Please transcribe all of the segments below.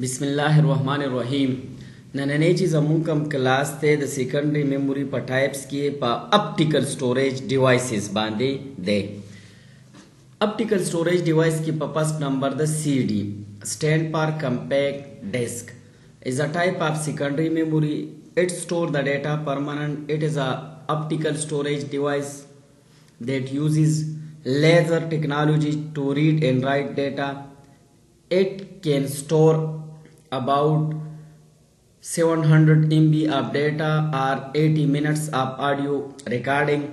बिस्मिल्लाहिर्रहमानिर्रहीम। नन्हे चीज कम क्लास थे द सेकेंडरी मेमोरी पर टाइप्स किए पा ऑप्टिकल स्टोरेज डिवाइसेस बांधे दे। ऑप्टिकल स्टोरेज डिवाइस की first number the CD stand for compact disk is a type of secondary memory. It store the data permanent. It is a optical storage device that uses laser technology to read and write data. It can store about 700 MB of data or 80 minutes of audio recording.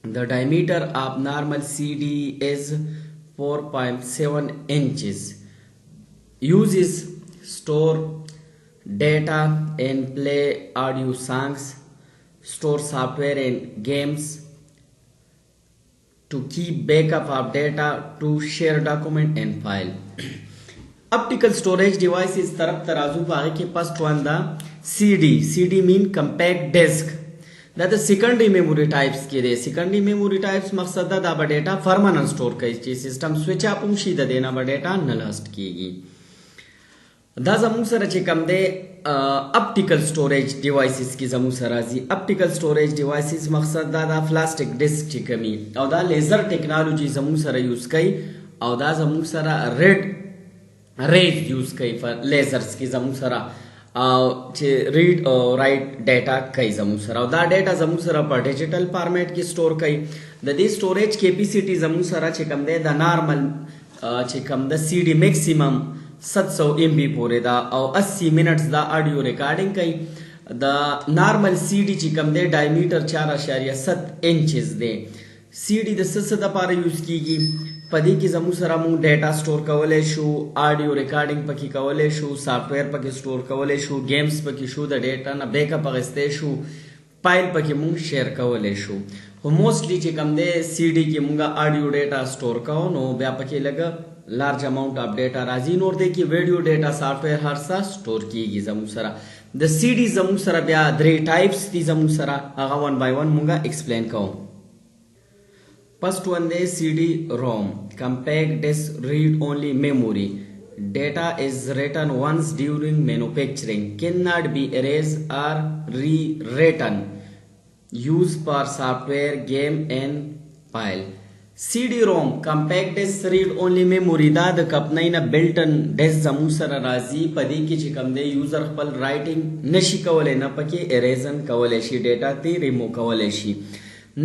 The diameter of normal CD is 4.7 inches. Uses store data and play audio songs, store software and games, to keep backup of data, to share document and file. Optical storage device is taraf tarazu baagi ke first one the CD mean compact disk. That the secondary memory types के दे secondary memory types मकसद दा बा data permanent store कई चीज system switch आप उंशी दा देना बा डेटा न लस्ट कीगी दा जमू सर चे कम दे ऑप्टिकल स्टोरेज डिवाइसेस की जमू सराजी ऑप्टिकल स्टोरेज डिवाइसेस मकसद दा प्लास्टिक डिस्क ची कमी और दा लेजर टेक्नोलॉजी जमू सर यूज कई और दा जमू सर रेड रेज यूज कई फॉर लेजर्स की जमू सरा रीड और राइट डेटा कई जमू सरा दा डेटा जमू सरा पर डिजिटल फॉर्मेट की स्टोर कई द स्टोरेज कैपेसिटी जमू सरा छिकम दे द नॉर्मल छिकम द CD मैक्सिमम 700 MB पूरे दा और 80 मिनट्स दा ऑडियो रिकॉर्डिंग कई द नॉर्मल CD छिकम दे डायमीटर 4.7 इंचेस दे CD द सदा पार यूज कीगी पदी की जमू सरा मु डेटा स्टोर कवले शू ऑडियो रिकॉर्डिंग पकी कवले शू सॉफ्टवेयर पकी स्टोर कवले शू गेम्स पकी शू द डेटा ना बैकअप अगस्ते शू फाइल पकी मु शेयर कवले शू हो मोस्टली चे कम दे CD की मुंगा ऑडियो डेटा स्टोर कहो नो ब्या पकी लगा लार्ज अमाउंट ऑफ डेटा राजी नोर दे की वीडियो डेटा सॉफ्टवेयर हर सा स्टोर कीगी जमू सरा द CD जमू सरा ब्या 3 टाइप्स दी जमू सरा अगा 1 by 1 मुंगा एक्सप्लेन कहो First one is CD-ROM, compact disk read-only memory. Data is written once during manufacturing, cannot be erased or rewritten. Used for software, game and file. CD-ROM, compact disk read-only memory. Da the kapnai na built-in disk zamu sara razi padi ki chikam de user pal writing nashi kawale na pake erasing kawale shi data te remove kawale shi.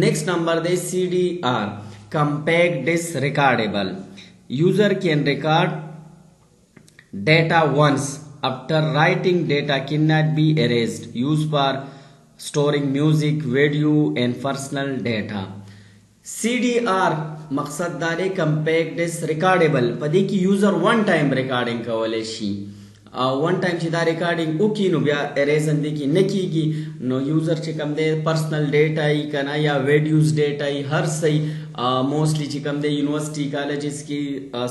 Next number the CDR, compact disk recordable. User can record data once. After writing, data cannot be erased. Used for storing music, video and personal data. CDR मकसद दारे compact disk recordable पदी की user one time recording Kavle she one time चिदा रिकॉर्डिंग उकी नु ब्या एरेजन दी की नकीगी नो यूजर चिकम दे पर्सनल डेटा ही कना या वीडियोस डेटा ही हर सही मोस्टली चिकम दे यूनिवर्सिटी कॉलेजेस की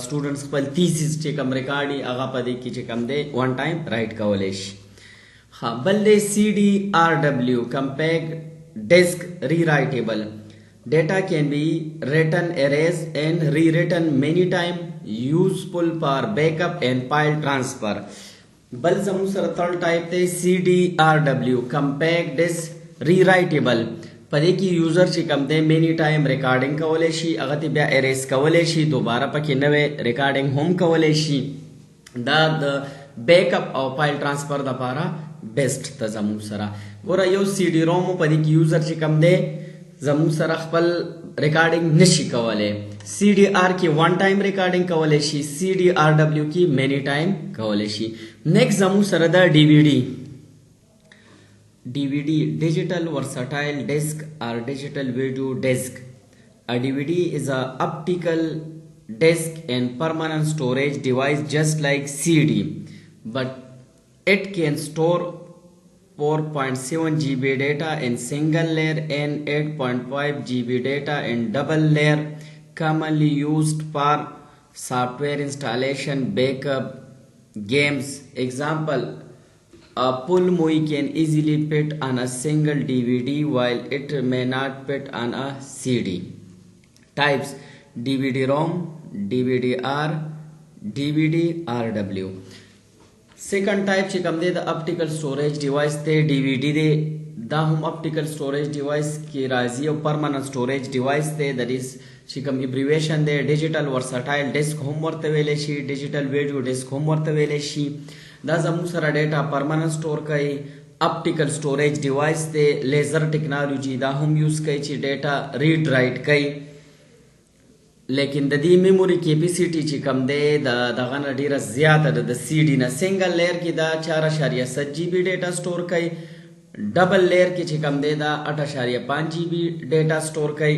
स्टूडेंट्स पर थीसिस चिकम रिकॉर्डी आगा पदी की चिकम दे वन टाइम राइट कवलेश हाँ बल्ले CDRW compact disk rewritable data can be written erased and rewritten many times useful for backup and file transfer बल जमू सर थर्ड टाइप थे CDRW compact disk rewritable पदे की यूजर चिकम दे मेनी टाइम रिकॉर्डिंग कवले शी अगति ब्या एरेस कवले शी दोबारा पके नवे recording home Kavle she the backup और फाइल ट्रांसफर द पारा बेस्ट त जमू सरा गोरा यो CD-ROM पदे की यूजर चिकम दे जमू सरा खपल रिकॉर्डिंग नशी कवले CDR की one time recording Kavle she CDRW की many time Kavle she next जमू सरा the DVD digital versatile disk or digital video disk. A DVD is a optical disk and permanent storage device just like CD, but it can store 4.7 GB data in single layer and 8.5 GB data in double layer, commonly used for software installation, backup, games. Example, a full movie can easily fit on a single DVD while it may not fit on a CD. Types: DVD-ROM, DVD-R, DVD-RW. Second type چې کوم دی د اپټیکل سټوریج ډیوایس ته ډي وی ډي دی دا هم اپټیکل سټوریج ډیوایس کې راځي او پرمننت سټوریج ډیوایس دی د دې چې کوم ایبریویشن دی ډیجیټل ورسټایل ډیسک هم ورته ویل شي ډیجیټل ویډیو ډیسک هم ورته ویل شي دا زموږ سره ډیټا پرمننت سٹور کوي اپټیکل سټوریج ډیوایس دی لیزر ټیکنالوژي دا هم یوز کوي چې ډیټا ریډ رائټ کوي لیکن د دې میموري کیپیسټي چې کم دی دغه نه ډیره زیاته ده د سی ډي نه سنگل لیر کې دا 4.7 جی بی ډیټا سٹور کوي ډبل لیر کې چې کم دی دا 8.5 جی بی ډیټا سٹور کوي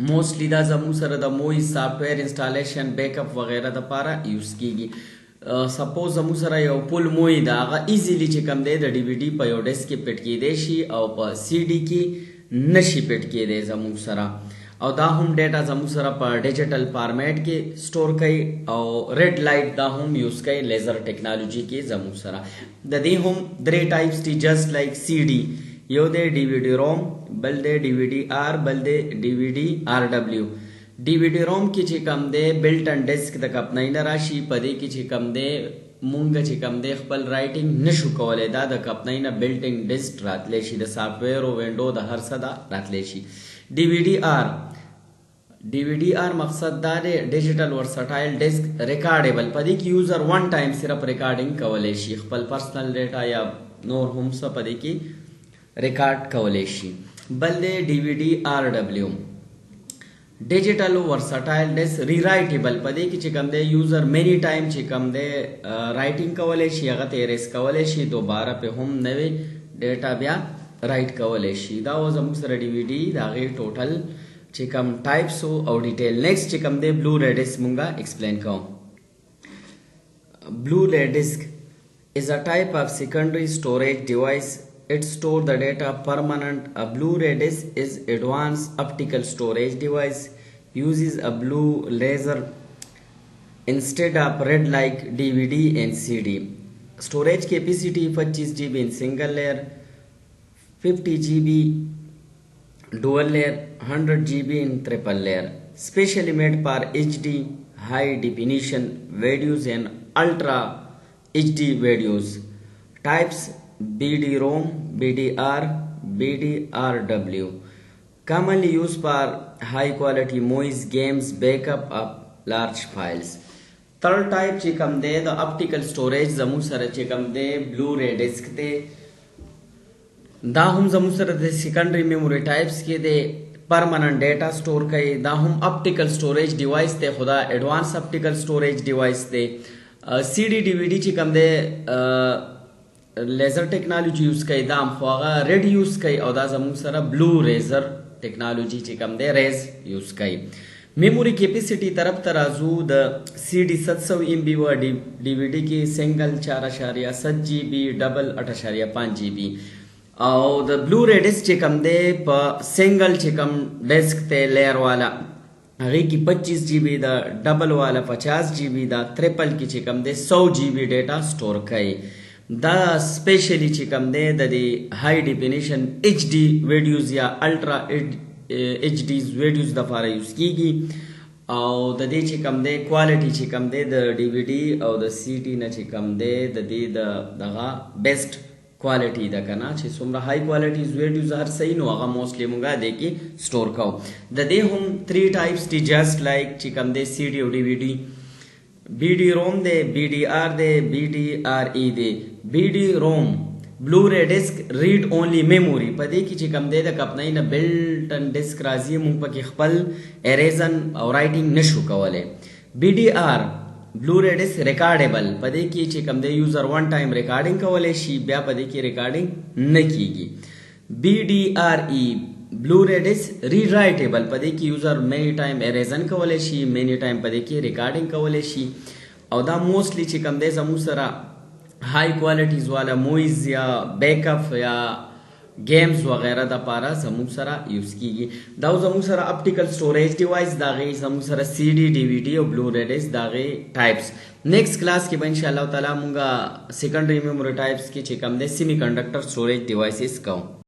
موستلی دا زموږ سره د مووی سافټویر انسټالیشن بیک اپ وغیرہ د لپاره یوز کیږي سپوز زموږ سره یو فل مووی دا هغه ایزیلی چې کم دی د ډي وی ډي په یو ډیسک کې پټ کیدی شي او په سی ډي کې نشي پټ کیدی زموږ سره او دا هم ډیټا زموږ سره په ډیجیټل فارمیټ کې سٹور کوي او ریډ لایټ دا هم یوز کوي لیزر ټیکنالوژي کې زموږ سره د دې هم درې ټایپس دي جست لایک سی ډي یو دی ډي وی ډي روم بل دی ډي وی ډي آر بل دی ډي وی ډي آر ډبلیو ډي وی ډي روم کې چې کم دی بلټ ان ډیسک د کپنۍ نه راشي په دې کې چې کم دی مونږ چې کم دی خپل رائټینګ نشو کولای دا د کپنۍ نه بلټینګ ډیسک راتلی شي د سافټویر او وینډو د هر څه دا راتلی شي ډي وی ډي آر مقصد دا دی ډیجیټل ورسټایل ډیسک ریکارډیبل په دې کې یوزر ون ټایم صرف ریکارډینګ کولی شي خپل پرسنل ډیټا یا نور هم څه په دې کې ریکارډ کولی شي بل دی ډي وی ډي آر ډبلیو ډیجیټل ورسټایل ډیسک ری رائټیبل په دې کې چې کوم دی یوزر مینی ټایم چې کوم دی رائټینګ کولی شي هغه ته اریز کولی شي دوباره په هم نوې ډیټا بیا رائټ کولی شي دا و زموږ سره ډي وی ډي د هغې ټوټل چې کوم ټایپس او ډیټیل نیکسټ چې کوم دی بلو ری ډیسک مونږه ایکسپلین کوم بلو ری ډیسک is a type of secondary storage device. It stores the data permanent. A Blu-ray disc is advanced optical storage device. Uses a blue laser instead of red like DVD and CD. Storage capacity 25 GB in single layer, 50 GB dual layer, 100 GB in triple layer. Specially made for HD high definition videos and ultra HD videos. Types BD-ROM, BD-R, BD-RW. Commonly used for high quality movies, games, backup of large files. Third type چې کوم دی د optical storage زموږ سره چې کوم دی Blu-ray disc دی دا هم زموږ سره د secondary memory types کې دی permanent data store کوي دا هم optical storage device دی خو دا advanced optical storage device دی سی ډي ډي وی ډي چې کوم دی لیزر ټیکنالوژي یوز کوي دا هم خو هغه ریډ یوز کوي او دا زموږ سره بلو ریزر ټیکنالوژي چې کوم دی ریز یوز کوي میموري کیپیسټي طرف ته راځو د سی ډي 700 MB و ډي وی ډي کې سنگل 4.7 GB ډبل 8.5 GB او د بلو ری ډیسک چې کوم دی په سنگل چې کوم ډیسک ته لیر والا هغه کې 25 GB دا ډبل والا 50 GB دا ټریپل کې چې کوم دی 100 GB ډیټا سٹور کوي دا سپیشلی چې کوم دی د های ډیفینیشن HD ویډیوز یا الټرا HD ویډیوز د لپاره یوز کیږي او د دې چې کوم دی کوالټي چې کوم دی د ډي وی ډي او د سی ډي نه چې کوم دی د دې دغه بیسټ क्वालिटी दा कना چې څومره های کوالټي ویډیوز هر صحیح نو هغه موستلی مونږه د کې سٹور کوو د دې هم 3 ټایپس دي جست لایک چې کوم دی سی ډي او ډي وی ډي بی ډي روم دی بی ډي آر دی بی ډي آر ای دی بی ډي روم بلو ری ډیسک ریډ اونلی میموري په دې کې چې کوم دی د کپنۍ نه بلټ ان ډیسک راځي مونږ پکې خپل اریزن او رائټینګ نشو کولای بی ډي آر بلو ری ډیسک ریکارډیبل په دې کې چې کوم دی یوزر ون ټایم ریکارډینګ کولای شي بیا په دې کې ریکارډینګ نه کیږي بی ډي آر ای بلو ری ډیسک ری رائټیبل په دې کې یوزر مینی ټایم اریزن کولای شي مینی ټایم په دې کې ریکارډینګ کولای شي او دا موستلی چې کوم دی زموږ سره های کوالټیز والا موویز یا بیک اپ یا گیمز وغیرہ د پاره زموږ سره یوز کیږي دا زموږ سره اپټیکل سټوریج ډیوایس دا غي زموږ سره سی ډي ډي وی ډي او بلو ری ډیسک دا غي ټایپس نیکسٹ کلاس کې به ان شاء الله تعالی مونږه سیکنډری میموري ټایپس کې چې کوم دي سیمی کنډکټر سټوریج ډیوایسز کوم